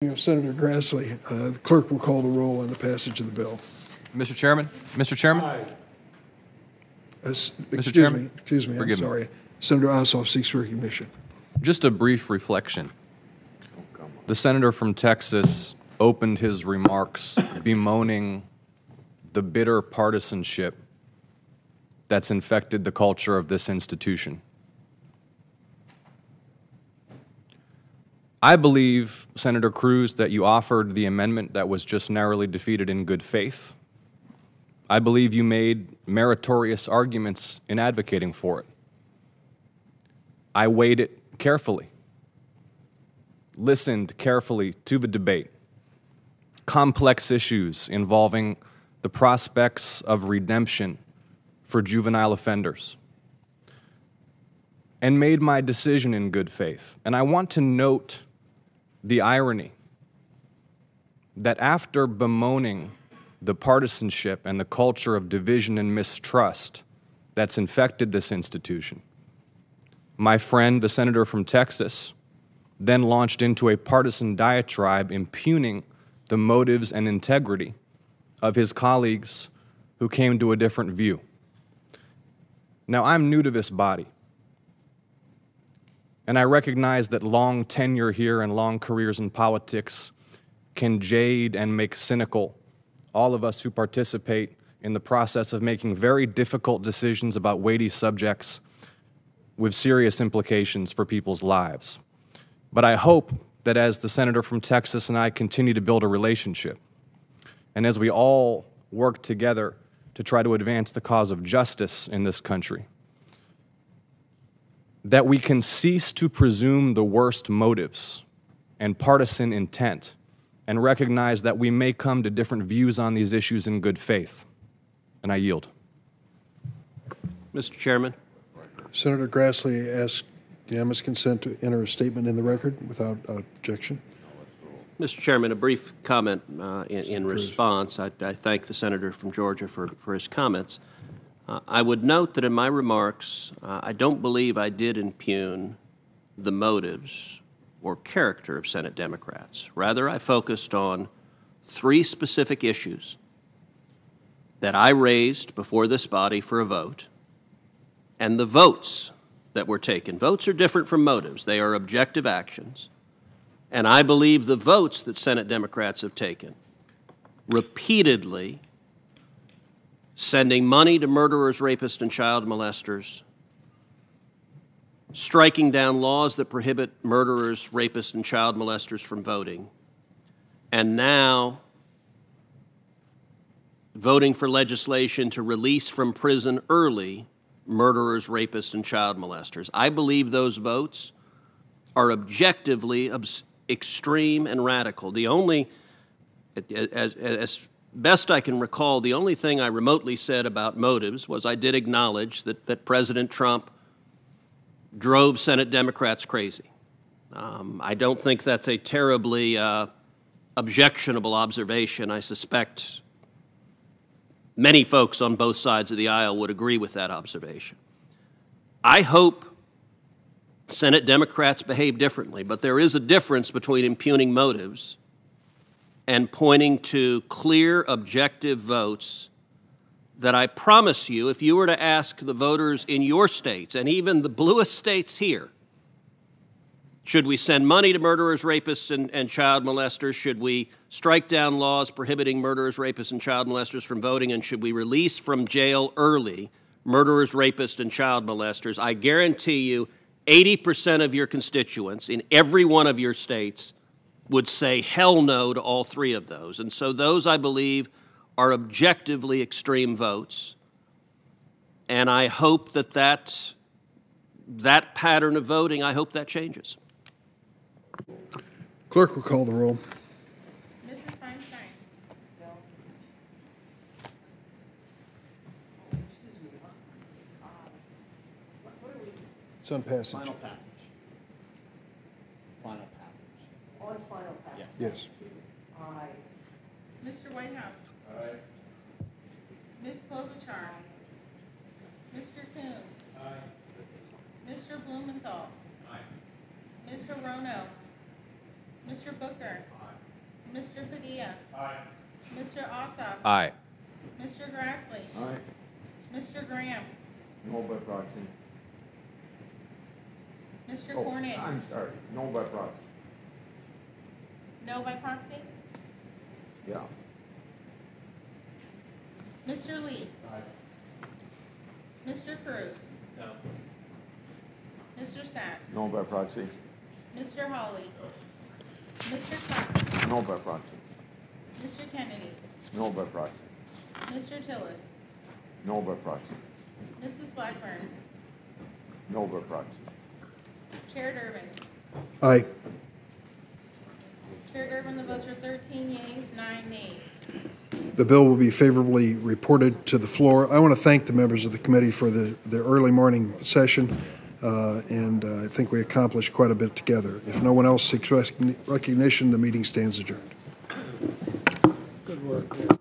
Senator Grassley. The clerk will call the roll on the passage of the bill. Mr. Chairman? Mr. Chairman? Excuse me, I'm Forgive sorry. Senator Ossoff seeks recognition. Just a brief reflection. The senator from Texas opened his remarks bemoaning the bitter partisanship that's infected the culture of this institution. I believe, Senator Cruz, that you offered the amendment that was just narrowly defeated in good faith. I believe you made meritorious arguments in advocating for it. I weighed it carefully, listened carefully to the debate, complex issues involving the prospects of redemption for juvenile offenders, and made my decision in good faith. And I want to note the irony that after bemoaning the partisanship and the culture of division and mistrust that's infected this institution, my friend, the senator from Texas, then launched into a partisan diatribe impugning the motives and integrity of his colleagues who came to a different view. Now, I'm new to this body, and I recognize that long tenure here and long careers in politics can jade and make cynical all of us who participate in the process of making very difficult decisions about weighty subjects with serious implications for people's lives. But I hope that as the senator from Texas and I continue to build a relationship, and as we all work together to try to advance the cause of justice in this country, that we can cease to presume the worst motives and partisan intent and recognize that we may come to different views on these issues in good faith. And I yield. Mr. Chairman. Senator Grassley asks unanimous consent to enter a statement in the record without objection. Mr. Chairman, a brief comment in response. I thank the senator from Georgia for his comments. I would note that in my remarks, I don't believe I did impugn the motives or character of Senate Democrats. Rather, I focused on three specific issues that I raised before this body for a vote, and the votes that were taken. Votes are different from motives. They are objective actions. And I believe the votes that Senate Democrats have taken, repeatedly sending money to murderers, rapists, and child molesters, striking down laws that prohibit murderers, rapists, and child molesters from voting, and now voting for legislation to release from prison early murderers, rapists, and child molesters. I believe those votes are objectively extreme and radical. The only, as best I can recall, the only thing I remotely said about motives was I did acknowledge that President Trump drove Senate Democrats crazy. I don't think that's a terribly objectionable observation. I suspect many folks on both sides of the aisle would agree with that observation. I hope Senate Democrats behave differently, but there is a difference between impugning motives and pointing to clear, objective votes that I promise you, if you were to ask the voters in your states, and even the bluest states here, should we send money to murderers, rapists, and child molesters? Should we strike down laws prohibiting murderers, rapists, and child molesters from voting? And should we release from jail early murderers, rapists, and child molesters? I guarantee you 80% of your constituents in every one of your states would say hell no to all three of those. And so those, I believe, are objectively extreme votes. And I hope that pattern of voting, I hope that changes. Clerk will call the roll. Mrs. Feinstein. It's on passage. Final passage. Final passage. On final passage. Yes. Aye. Mr. Whitehouse. Aye. Ms. Klobuchar. Mr. Coons. Aye. Mr. Blumenthal. Aye. Ms. Hirono. Mr. Booker. Aye. Mr. Padilla. Aye. Mr. Ossoff. Aye. Mr. Grassley. Aye. Mr. Graham. No by proxy. Mr. Oh, Cornyn. I'm sorry, no by proxy. No by proxy. Yeah. Mr. Lee. Aye. Mr. Cruz. No. Mr. Sass. No by proxy. Mr. Hawley. Mr. Clark. No by proxy. Mr. Kennedy. No by proxy. Mr. Tillis. No by proxy. Mrs. Blackburn. No by proxy. Chair Durbin. Aye. Chair Durbin, the votes are 13 yeas, 9 nays. The bill will be favorably reported to the floor. I want to thank the members of the committee for the early morning session, and I think we accomplished quite a bit together. If no one else seeks recognition, the meeting stands adjourned. Good work.